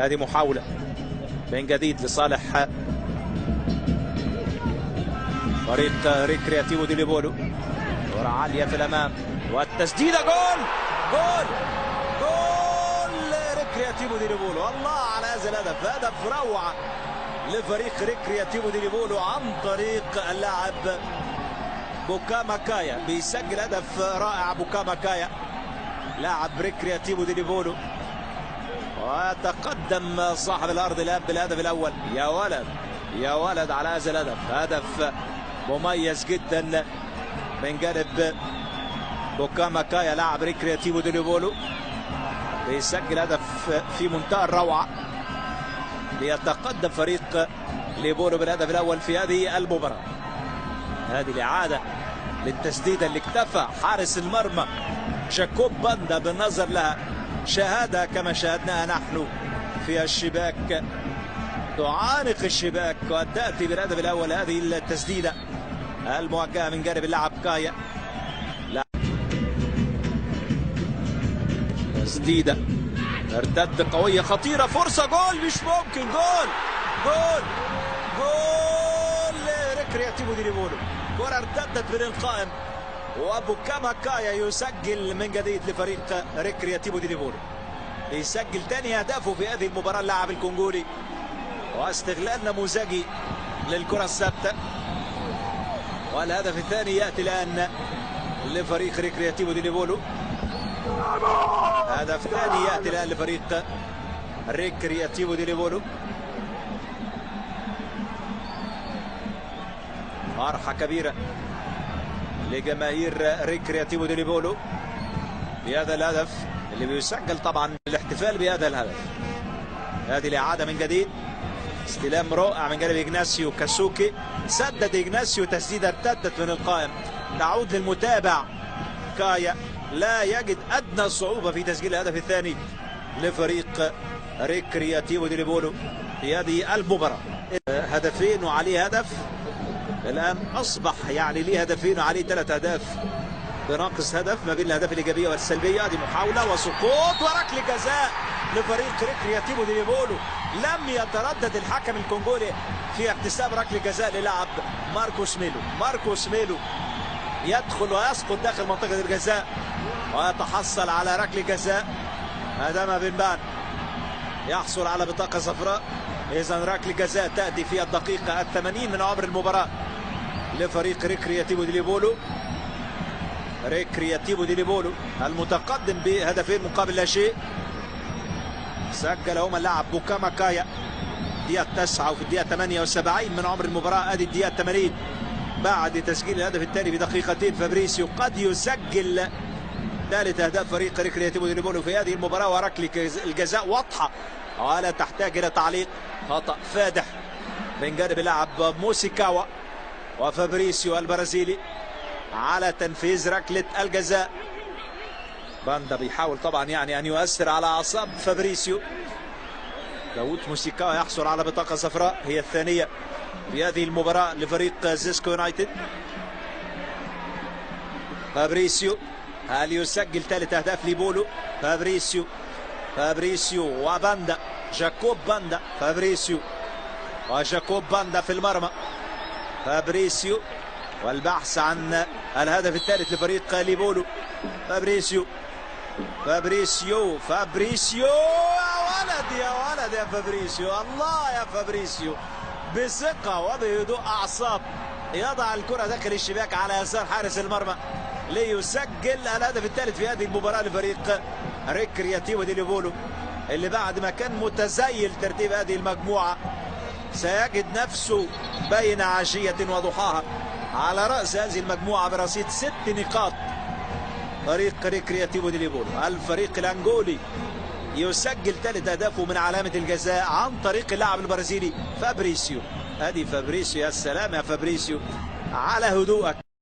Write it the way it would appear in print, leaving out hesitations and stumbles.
هذه محاولة من جديد لصالح فريق ريكرياتيفو دي ليبولو. كرة عالية في الأمام والتسديدة جول جول جول ريكرياتيفو دي ليبولو. الله على هذا الهدف، هدف روعة لفريق ريكرياتيفو دي ليبولو عن طريق اللاعب بوكاما كايا. بيسجل هدف رائع بوكاما كايا لاعب ريكرياتيفو دي ليبولو، ويتقدم صاحب الارض الان بالهدف الاول. يا ولد يا ولد على هذا الهدف، هدف مميز جدا من جانب بوكاما كايا لاعب ريكرياتيفو دي ليبولو. بيسجل هدف في منتهى الروعه، ليتقدم فريق ليبولو بالهدف الاول في هذه المباراه. هذه الاعاده للتسديده اللي اكتفى حارس المرمى جاكوب باندا بالنظر لها، شهادة كما شاهدناها نحن في الشباك، تعانق الشباك وتأتي بالهدف الأول. هذه التسديدة الموجهة من جانب اللاعب كايا، تسديدة ارتد قوية خطيرة، فرصة جول مش ممكن، جول جول جول ريكرياتيفو دي ليبولو. كرة ارتدت من القائم وبوكاما كايا يسجل من جديد لفريق ريكرياتيفو دي ليبولو. يسجل ثاني اهدافه في هذه المباراه اللاعب الكونغولي، واستغلال نموذجي للكره الثابته. والهدف الثاني ياتي الان لفريق ريكرياتيفو دي ليبولو. هدف ثاني ياتي الان لفريق ريكرياتيفو دي ليبولو. فرحه كبيره لجماهير ريكرياتيفو دي ليبولو بهذا الهدف اللي بيسجل طبعا الاحتفال بهذا الهدف. هذه الاعاده من جديد، استلام رائع من جانب إغناسيو كاسوكي، سدد إغناسيو، تسديده ارتدت من القائم، تعود للمتابع كايا، لا يجد ادنى صعوبه في تسجيل الهدف الثاني لفريق ريكرياتيفو دي ليبولو في هذه المباراه. هدفين وعليه هدف، الان اصبح يعني ليه هدفين وعليه 3 اهداف بناقص هدف ما بين الاهداف الايجابيه والسلبيه. دي محاوله وسقوط وركله جزاء لفريق ريكرياتيفو دي ليبولو. لم يتردد الحكم الكونغولي في احتساب ركله جزاء للاعب ماركوس ميلو. ماركوس ميلو يدخل ويسقط داخل منطقه الجزاء ويتحصل على ركله جزاء. ادم بن بان يحصل على بطاقه صفراء. اذا ركله جزاء تاتي في الدقيقه 80 من عمر المباراه لفريق ريكرياتيفو دي ليبولو. ريكرياتيفو دي ليبولو المتقدم بهدفين مقابل لا شيء. سجلهما اللاعب بوكاما كايا الدقيقة 9 وفي الدقيقة 78 من عمر المباراة. ادي الدقيقة 80 بعد تسجيل الهدف الثاني بدقيقتين. فابريسيو قد يسجل ثالث اهداف فريق ريكرياتيفو دي ليبولو في هذه المباراة، وركله الجزاء واضحة ولا تحتاج الى تعليق. خطأ فادح من جانب اللاعب موسيكاوا وفابريسيو البرازيلي على تنفيذ ركلة الجزاء. باندا بيحاول طبعا يعني ان يؤثر على اعصاب فابريسيو. داوود موسيكاوا يحصل على بطاقة صفراء، هي الثانية في هذه المباراة لفريق زيسكو يونايتد. فابريسيو هل يسجل ثالث اهداف ليبولو؟ فابريسيو وباندا، جاكوب باندا، فابريسيو وجاكوب باندا في المرمى. فابريسيو والبحث عن الهدف الثالث لفريق ليبولو. فابريسيو يا ولد يا ولد يا فابريسيو، الله يا فابريسيو، بثقة وبهدوء أعصاب يضع الكرة داخل الشباك على يسار حارس المرمى ليسجل الهدف الثالث في هذه المباراة لفريق ريكرياتيفو دي ليبولو، اللي بعد ما كان متزيل ترتيب هذه المجموعة سيجد نفسه بين عشية وضحاها على رأس هذه المجموعة برصيد 6 نقاط. فريق ريكرياتيفو دي ليبولو الفريق الأنغولي يسجل ثالث أهدافه من علامة الجزاء عن طريق اللاعب البرازيلي فابريسيو. ادي فابريسيو، يا سلام يا فابريسيو على هدوءك.